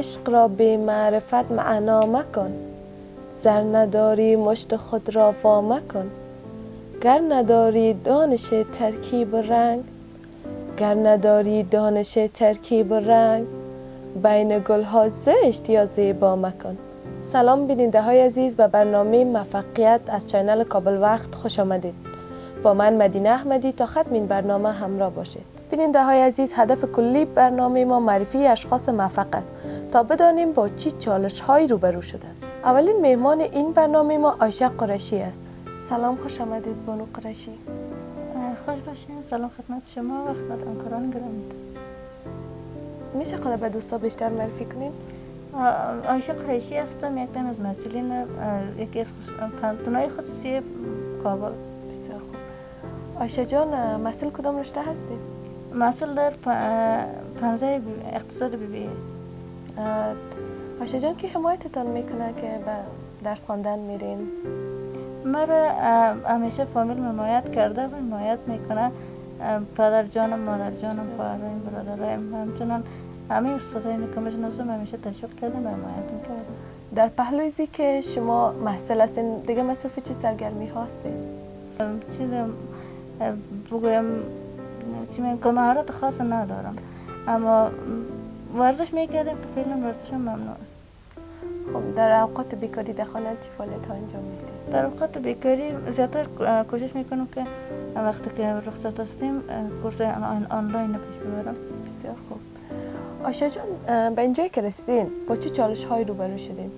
عشق را به معرفت معنا مکن، زر نداری مشت خود را وا مکن. گر نداری دانش ترکیب و رنگ، گر نداری دانش ترکیب و رنگ، بین گلها زشت یا زیبا مکن. سلام بیننده های عزیز، به برنامه موفقیت از چینل کابل وقت خوش آمدید. با من مدینه احمدی تا ختم این برنامه همراه باشید. بیننده های عزیز، هدف کلی برنامه ما معرفی اشخاص موفق است تا بدانیم با چی چالش هایی روبرو شدند. اولین مهمان این برنامه ما عایشه قریشی است. سلام، خوش آمدید بانو قریشی. خوش باشین. سلام خدمت شما و خدمت همکاران گرامی. میشه خود به دوستا بیشتر معرفی کنین؟ عایشه قریشی هستم، یک تن از مسئولین یکی از پانتونای خصوصی کابل. بسیار خوب. عایشه جان، مسئول کدام رشته هستید؟ مسئول در پانزه اقتصاد BBA. عایشه جان، کی حمایتتان میکنه که به درس خواندن میرین؟ مرا همیشه فامیل حمایت کرده و حمایت میکنه. پدر جانم، مادر جانم، خواهرایم، برادرایم، همچنان همه استادایی که میشناسم همیشه تشویق کردن و حمایت میکردن. در پهلوی زی که شما محصل هستین، دیگه مصروف چی سرگرمی هستین؟ چیز بگویم چی میگم که مهارت خاص ندارم، اما ورزش میکردم که فعلا ورزشم ممنوع است. خب در اوقات بیکاری در خانه چی فعالیت ها انجام میدید؟ در اوقات بیکاری زیادتر کوشش میکنم که وقتی که رخصت هستیم کورس آنلاین پیش ببرم. بسیار خوب. عایشه جان، به اینجایی که رسیدین با چه چالش هایی روبرو شدین؟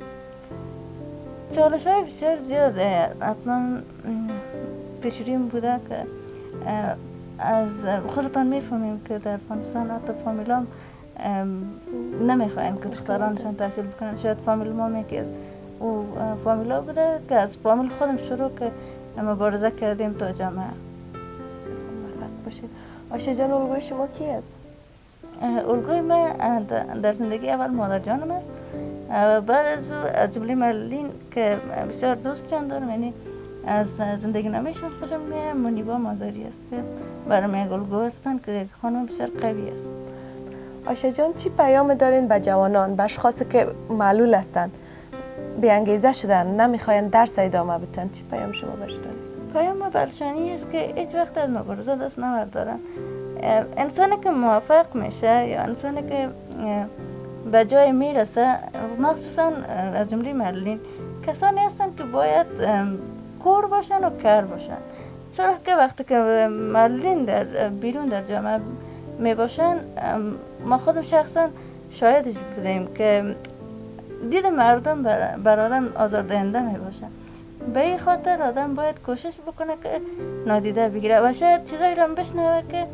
چالش های بسیار زیاده. حتما پیشریم بوده که از خودتان میفهمیم که در افغانستان حتی فامیلام نمیخواین که دخترانشان تحصیل بکنن. شاید فامیل ما یکی از او فامیلا بوده که از فامیل خودم شروع که مبارزه کردیم تا جامعه. بسیار خوب، موفق باشین. عایشه جان، الگوی شما کی است؟ الگوی من در زندگی اول مادر جانم است، بعد از او از جمله معلولین که بسیار دوست جان دارم، یعنی از زندگی نامیشان خوشم میاد. منیبا مازاری است که برای من الگو هستند که خانم بسیار قوی است. عایشه جان، چی پیام دارین به جوانان، به اشخاصی که معلول هستند، بی انگیزه شدن، نمیخواین درس ادامه بدن، چی پیام شما برش دارین؟ پیام برشانی است که هیچ وقت از مبارزه دست نبردارن. انسانی که موفق میشه یا انسانی که به جای میرسه، مخصوصا از جمله معلولین، کسانی هستند که باید کور باشن و کر باشن. چرا که وقتی که معلولین در بیرون در جامعه می باشن، ما خودم شخصا شاهدش بودیم که دید مردم بر آدم آزاردهنده می باشن. به این خاطر آدم باید کوشش بکنه که نادیده بگیره و شاید چیزایی رو بشنوه که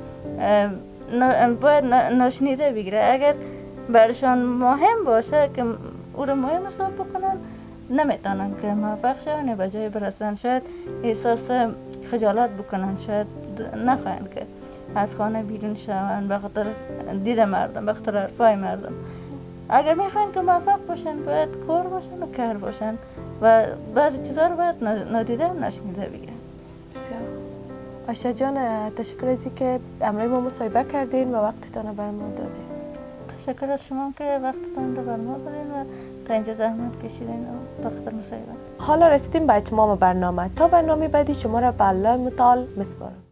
باید ناشنیده بگیره. اگر برشان مهم باشه که او رو مهم حساب بکنن، نمیتونن که موفق شون به جای برسن. شاید احساس خجالت بکنن، شاید نخواهن که از خانه بیرون شون به خاطر دید مردم، به خاطر حرفای مردم. اگر میخواین که موفق باشن، باید کور باشن و کر باشن و بعضی چیزها رو باید نادیده و نشنیده بگیرن. بسیار. عایشه جان، تشکر از اینکه امروز ما مصاحبه کردین و وقتتان رو بر ما دادین. تشکر از شما که وقتتان رو بر ما دادین و تا اینجا زحمت کشیدین و به خاطر مصاحبه. حالا رسیدیم به اتمام برنامه. تا برنامه بعدی شما را به الله متعال میسپارم.